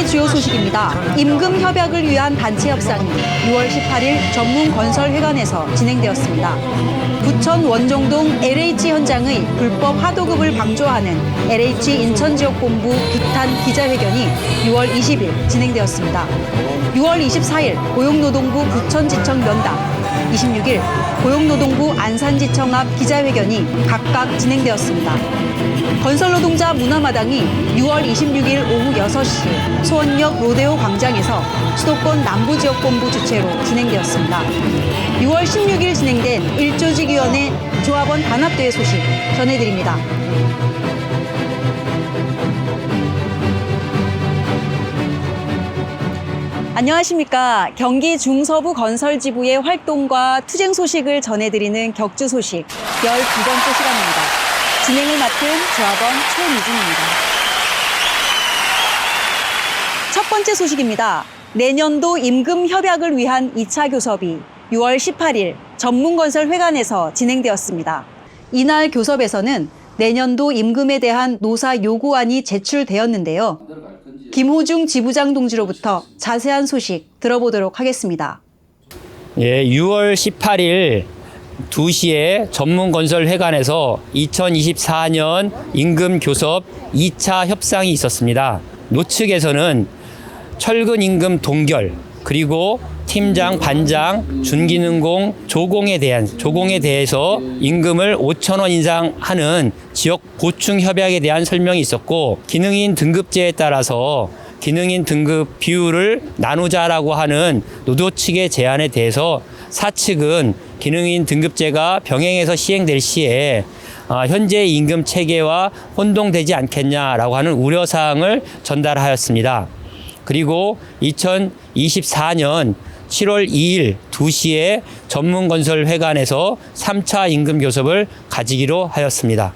이날 주요 소식입니다. 임금 협약을 위한 단체 협상이 6월 18일 전문건설회관에서 진행되었습니다. 부천 원종동 LH 현장의 불법 하도급을 방조하는 LH 인천지역본부 규탄 기자회견이 6월 20일 진행되었습니다. 6월 24일 고용노동부 부천지청 면담, 26일 고용노동부 안산지청 앞 기자회견이 각각 진행되었습니다. 건설노동자 문화마당이 6월 26일 오후 6시 수원역 로데오 광장에서 수도권 남부지역본부 주최로 진행되었습니다. 6월 16일 진행된 1조직위원회 조합원 단합대회 소식 전해드립니다. 안녕하십니까. 경기 중서부 건설지부의 활동과 투쟁 소식을 전해드리는 격주 소식 12번째 시간입니다. 진행을 맡은 조합원 최미진입니다. 첫 번째 소식입니다. 내년도 임금 협약을 위한 2차 교섭이 6월 18일 전문건설회관에서 진행되었습니다. 이날 교섭에서는 내년도 임금에 대한 노사 요구안이 제출되었는데요. 김호중 지부장 동지로부터 자세한 소식 들어보도록 하겠습니다. 6월 18일 2시에 전문건설회관에서 2024년 임금교섭 2차 협상이 있었습니다. 노측에서는 철근 임금 동결, 그리고 팀장, 반장, 준기능공, 조공에 대해서 임금을 5,000원 인상하는 지역 보충 협약에 대한 설명이 있었고, 기능인 등급제에 따라서 기능인 등급 비율을 나누자라고 하는 노조 측의 제안에 대해서 사측은 기능인 등급제가 병행해서 시행될 시에 현재 임금 체계와 혼동되지 않겠냐라고 하는 우려사항을 전달하였습니다. 그리고 2024년 7월 2일 2시에 전문건설회관에서 3차 임금교섭을 가지기로 하였습니다.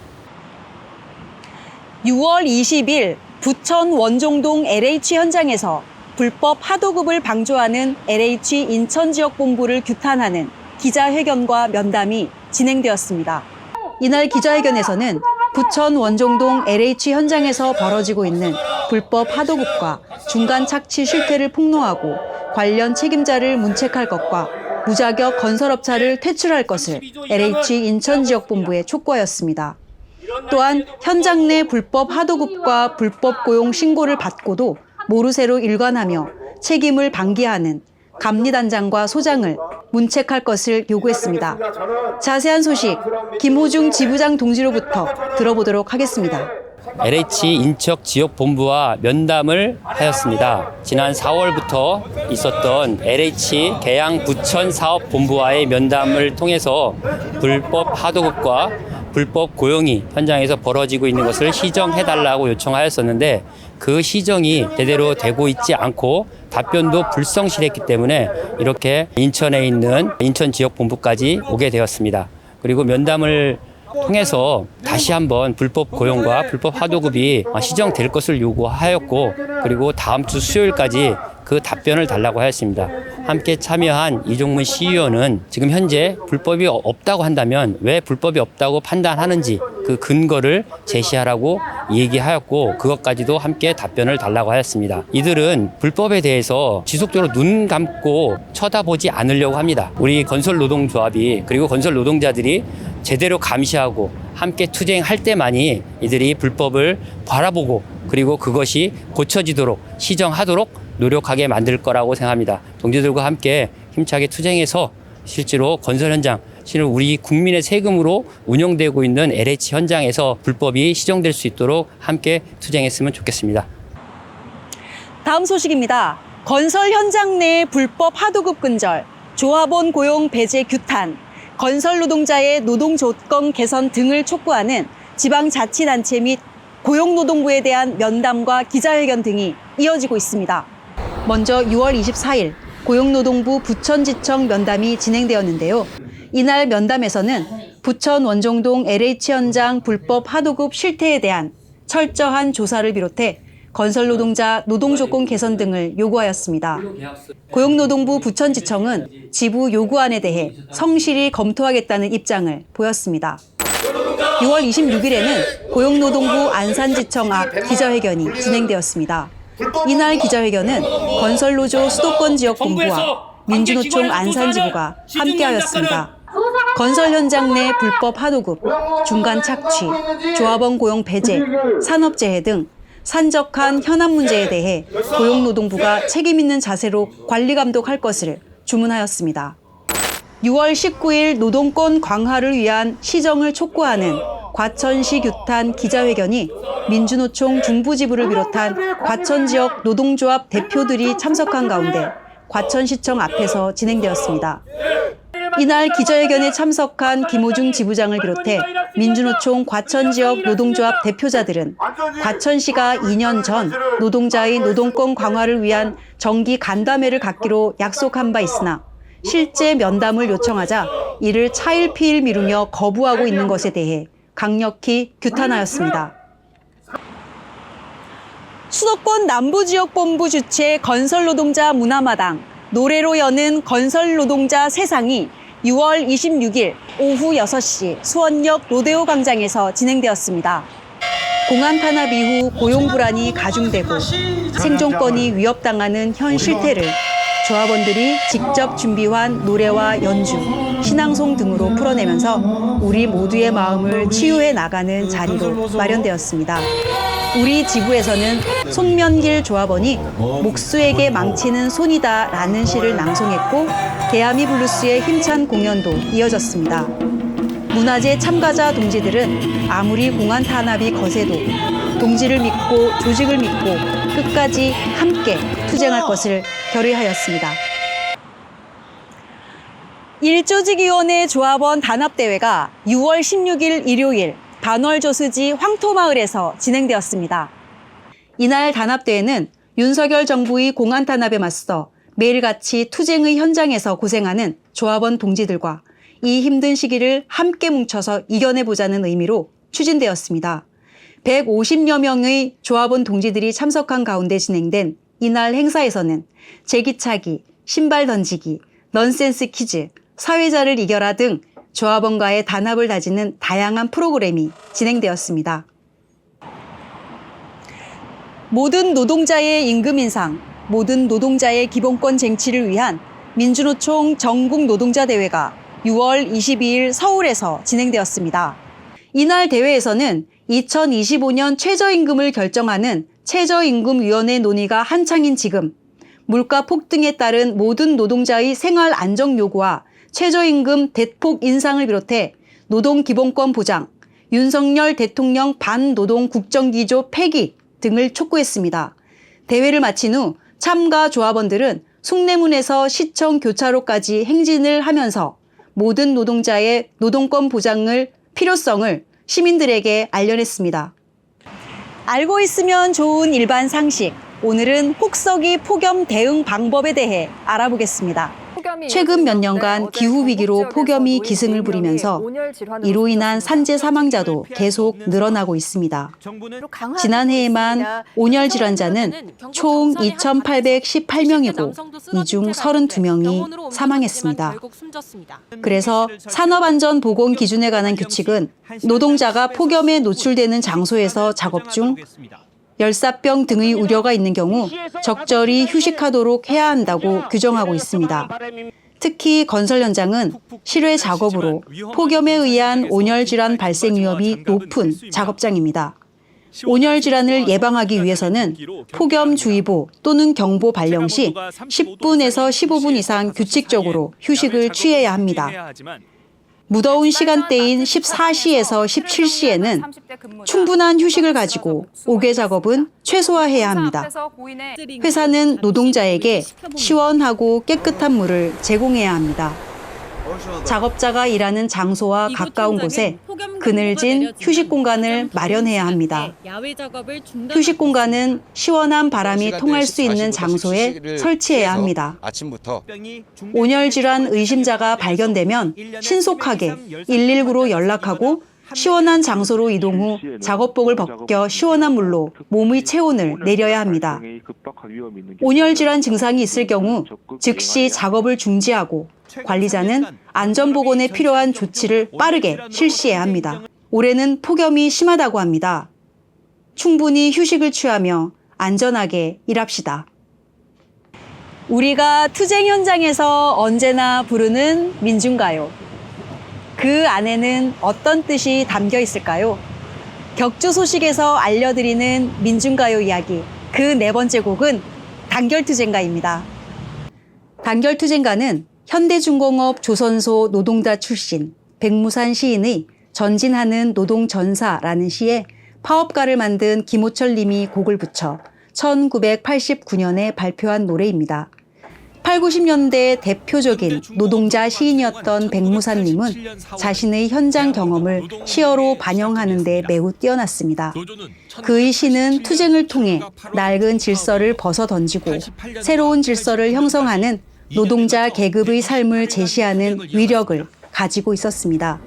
6월 20일 부천 원종동 LH 현장에서 불법 하도급을 방조하는 LH 인천지역본부를 규탄하는 기자회견과 면담이 진행되었습니다. 이날 기자회견에서는 부천 원종동 LH 현장에서 벌어지고 있는 불법 하도급과 중간 착취 실태를 폭로하고 관련 책임자를 문책할 것과 무자격 건설업자를 퇴출할 것을 LH 인천지역본부에 촉구하였습니다. 또한 현장 내 불법 하도급과 불법 고용 신고를 받고도 모르쇠로 일관하며 책임을 방기하는 감리단장과 소장을 문책할 것을 요구했습니다. 자세한 소식 김호중 지부장 동지로부터 들어보도록 하겠습니다. LH 인척 지역본부와 면담을 하였습니다. 지난 4월부터 있었던 LH 계양 부천 사업본부와의 면담을 통해서 불법 하도급과 불법 고용이 현장에서 벌어지고 있는 것을 시정해달라고 요청하였었는데, 그 시정이 제대로 되고 있지 않고 답변도 불성실했기 때문에 이렇게 인천에 있는 인천지역본부까지 오게 되었습니다. 그리고 면담을 통해서 다시 한번 불법 고용과 불법 하도급이 시정될 것을 요구하였고, 그리고 다음 주 수요일까지 그 답변을 달라고 하였습니다. 함께 참여한 이종문 CEO는 지금 현재 불법이 없다고 한다면 왜 불법이 없다고 판단하는지 그 근거를 제시하라고 얘기하였고, 그것까지도 함께 답변을 달라고 하였습니다. 이들은 불법에 대해서 지속적으로 눈 감고 쳐다보지 않으려고 합니다. 우리 건설노동조합이, 그리고 건설 노동자들이 제대로 감시하고 함께 투쟁할 때만이 이들이 불법을 바라보고, 그리고 그것이 고쳐지도록 시정하도록 노력하게 만들 거라고 생각합니다. 동지들과 함께 힘차게 투쟁해서 실제로 건설 현장, 실은 우리 국민의 세금으로 운영되고 있는 LH 현장에서 불법이 시정될 수 있도록 함께 투쟁했으면 좋겠습니다. 다음 소식입니다. 건설 현장 내 불법 하도급 근절, 조합원 고용 배제 규탄, 건설 노동자의 노동 조건 개선 등을 촉구하는 지방자치단체 및 고용노동부에 대한 면담과 기자회견 등이 이어지고 있습니다. 먼저 6월 24일 고용노동부 부천지청 면담이 진행되었는데요. 이날 면담에서는 부천 원종동 LH 현장 불법 하도급 실태에 대한 철저한 조사를 비롯해 건설 노동자 노동 조건 개선 등을 요구하였습니다. 고용노동부 부천지청은 지부 요구안에 대해 성실히 검토하겠다는 입장을 보였습니다. 6월 26일에는 고용노동부 안산지청 앞 기자회견이 진행되었습니다. 이날 기자회견은 건설노조 수도권 지역 본부와 민주노총 안산지부가 함께하였습니다. 건설 현장 내 불법 하도급, 중간 착취, 조합원 고용 배제, 산업재해 등 산적한 현안 문제에 대해 고용노동부가 책임 있는 자세로 관리 감독할 것을 주문하였습니다. 6월 19일 노동권 강화를 위한 시정을 촉구하는 과천시 규탄 기자회견이 민주노총 중부지부를 비롯한 과천 지역 노동조합 대표들이 참석한 가운데 과천시청 앞에서 진행되었습니다. 이날 기자회견에 참석한 김호중 지부장을 비롯해 민주노총 과천 지역 노동조합 대표자들은 과천시가 2년 전 노동자의 노동권 강화를 위한 정기 간담회를 갖기로 약속한 바 있으나 실제 면담을 요청하자 이를 차일피일 미루며 거부하고 있는 것에 대해 강력히 규탄하였습니다. 수도권 남부지역본부 주최 건설노동자 문화마당, 노래로 여는 건설노동자 세상이 6월 26일 오후 6시 수원역 로데오 광장에서 진행되었습니다. 공안 탄압 이후 고용 불안이 가중되고 생존권이 위협당하는 현 실태를 조합원들이 직접 준비한 노래와 연주, 신앙송 등으로 풀어내면서 우리 모두의 마음을 치유해 나가는 자리로 마련되었습니다. 우리 지부에서는 손면길 조합원이 목수에게 망치는 손이다 라는 시를 낭송했고 대아미 블루스의 힘찬 공연도 이어졌습니다. 문화제 참가자 동지들은 아무리 공안 탄압이 거세도 동지를 믿고 조직을 믿고 끝까지 함께 투쟁할 것을 결의하였습니다. 일조직위원회 조합원 단합대회가 6월 16일 일요일 반월조수지 황토마을에서 진행되었습니다. 이날 단합대회는 윤석열 정부의 공안 탄압에 맞서 매일같이 투쟁의 현장에서 고생하는 조합원 동지들과 이 힘든 시기를 함께 뭉쳐서 이겨내보자는 의미로 추진되었습니다. 150여 명의 조합원 동지들이 참석한 가운데 진행된 이날 행사에서는 제기차기, 신발 던지기, 넌센스 퀴즈, 사회자를 이겨라 등 조합원과의 단합을 다지는 다양한 프로그램이 진행되었습니다. 모든 노동자의 임금 인상, 모든 노동자의 기본권 쟁취를 위한 민주노총 전국 노동자 대회가 6월 22일 서울에서 진행되었습니다. 이날 대회에서는 2025년 최저임금을 결정하는 최저임금위원회 논의가 한창인 지금 물가 폭등에 따른 모든 노동자의 생활 안정 요구와 최저임금 대폭 인상을 비롯해 노동기본권 보장, 윤석열 대통령 반노동 국정기조 폐기 등을 촉구했습니다. 대회를 마친 후 참가 조합원들은 숭례문에서 시청 교차로까지 행진을 하면서 모든 노동자의 노동권 보장을 필요성을 시민들에게 알려냈습니다. 알고 있으면 좋은 일반 상식. 오늘은 혹서기 폭염 대응 방법에 대해 알아보겠습니다. 최근 몇 년간 기후위기로 폭염이 기승을 부리면서 이로 인한 산재 사망자도 계속 늘어나고 있습니다. 지난해에만 온열 질환자는 총 2,818명이고 이 중 32명이 사망했습니다. 그래서 산업안전보건 기준에 관한 규칙은 노동자가 폭염에 노출되는 장소에서 작업 중 열사병 등의 우려가 있는 경우 적절히 휴식하도록 해야 한다고 규정하고 있습니다. 특히 건설 현장은 실외 작업으로 폭염에 의한 온열 질환 발생 위험이 높은 작업장입니다. 온열 질환을 예방하기 위해서는 폭염주의보 또는 경보 발령 시 10분에서 15분 이상 규칙적으로 휴식을 취해야 합니다. 무더운 시간대인 14시에서 17시에는 충분한 휴식을 가지고 옥외 작업은 최소화해야 합니다. 회사는 노동자에게 시원하고 깨끗한 물을 제공해야 합니다. 작업자가 일하는 장소와 가까운 곳에 그늘진 휴식 공간을 마련해야 합니다. 휴식 공간은 시원한 바람이 통할 수 있는 장소에 설치해야 합니다. 온열 질환 의심자가 발견되면 신속하게 119로 연락하고 시원한 장소로 이동 후 작업복을 벗겨 시원한 물로 몸의 체온을 내려야 합니다. 온열 질환 증상이 있을 경우 즉시 작업을 중지하고 관리자는 안전보건에 필요한 조치를 빠르게 실시해야 합니다. 올해는 폭염이 심하다고 합니다. 충분히 휴식을 취하며 안전하게 일합시다. 우리가 투쟁 현장에서 언제나 부르는 민중가요. 그 안에는 어떤 뜻이 담겨 있을까요? 격주 소식에서 알려드리는 민중가요 이야기. 그 네 번째 곡은 단결투쟁가입니다. 단결투쟁가는 현대중공업 조선소 노동자 출신 백무산 시인의 전진하는 노동전사라는 시에 파업가를 만든 김호철 님이 곡을 붙여 1989년에 발표한 노래입니다. 8, 90년대 대표적인 노동자 시인이었던 백무산 님은 자신의 현장 경험을 시어로 반영하는 데 매우 뛰어났습니다. 그의 시는 투쟁을 통해 낡은 질서를 벗어던지고 새로운 질서를 형성하는 노동자 계급의 삶을 제시하는 위력을 가지고 있었습니다.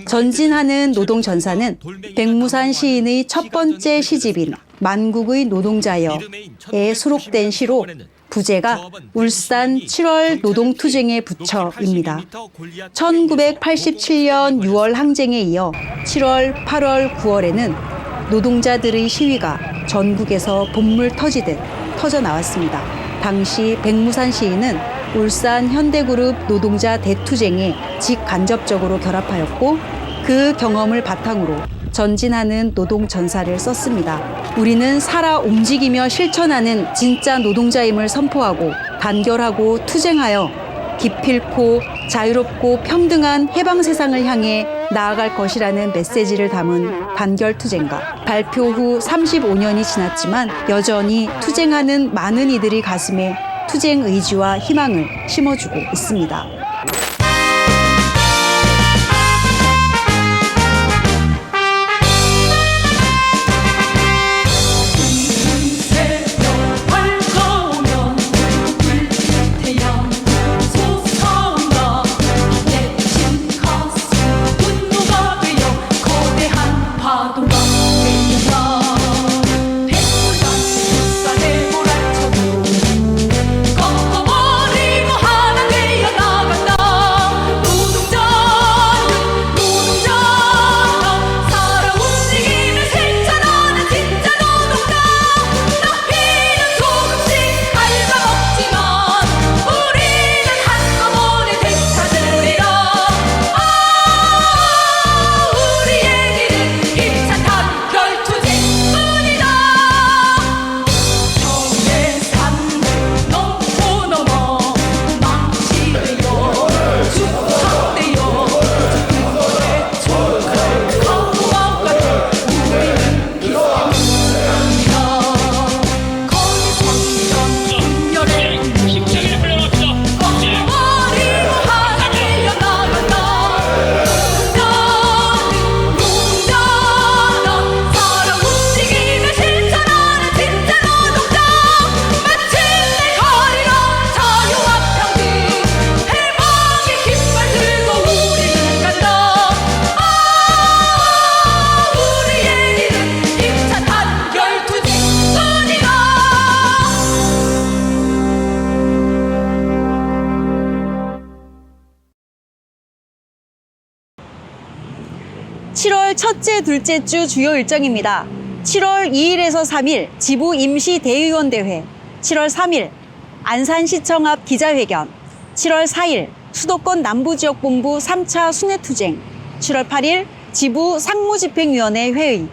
전진하는 노동전사는 백무산 시인의 첫 번째 시집인 만국의 노동자여에 수록된 시로 부제가 울산 7월 노동투쟁의 부처입니다. 1987년 6월 항쟁에 이어 7월, 8월, 9월에는 노동자들의 시위가 전국에서 봇물 터지듯 터져나왔습니다. 당시 백무산 시인은 울산 현대그룹 노동자 대투쟁에 직간접적으로 결합하였고 그 경험을 바탕으로 전진하는 노동전사를 썼습니다. 우리는 살아 움직이며 실천하는 진짜 노동자임을 선포하고 단결하고 투쟁하여 기필코 자유롭고 평등한 해방 세상을 향해 나아갈 것이라는 메시지를 담은 단결투쟁가. 발표 후 35년이 지났지만 여전히 투쟁하는 많은 이들의 가슴에 투쟁 의지와 희망을 심어주고 있습니다. 첫째, 둘째 주 주요 일정입니다. 7월 2일에서 3일 지부 임시 대의원 대회, 7월 3일 안산시청 앞 기자회견, 7월 4일 수도권 남부지역본부 3차 순회투쟁, 7월 8일 지부 상무집행위원회 회의.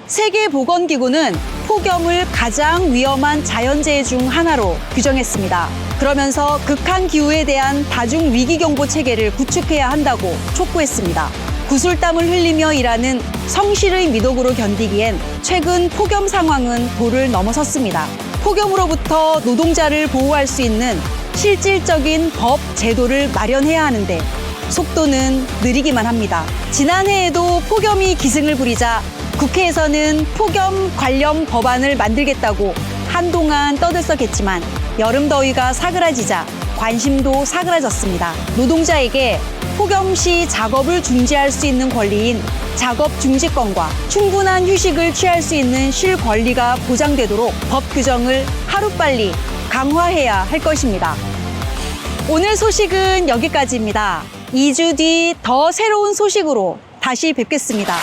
세계보건기구는 폭염을 가장 위험한 자연재해 중 하나로 규정했습니다. 그러면서 극한기후에 대한 다중위기경보 체계를 구축해야 한다고 촉구했습니다. 구슬땀을 흘리며 일하는 성실의 미덕으로 견디기엔 최근 폭염 상황은 도를 넘어섰습니다. 폭염으로부터 노동자를 보호할 수 있는 실질적인 법, 제도를 마련해야 하는데 속도는 느리기만 합니다. 지난해에도 폭염이 기승을 부리자 국회에서는 폭염 관련 법안을 만들겠다고 한동안 떠들썩했지만 여름 더위가 사그라지자 관심도 사그라졌습니다. 노동자에게 폭염 시 작업을 중지할 수 있는 권리인 작업 중지권과 충분한 휴식을 취할 수 있는 쉴 권리가 보장되도록 법 규정을 하루빨리 강화해야 할 것입니다. 오늘 소식은 여기까지입니다. 2주 뒤 더 새로운 소식으로 다시 뵙겠습니다.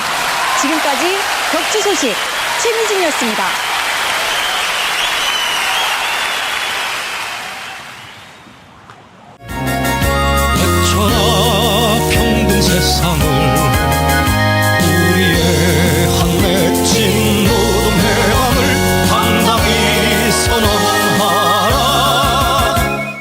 지금까지 격주 소식 최민진이었습니다.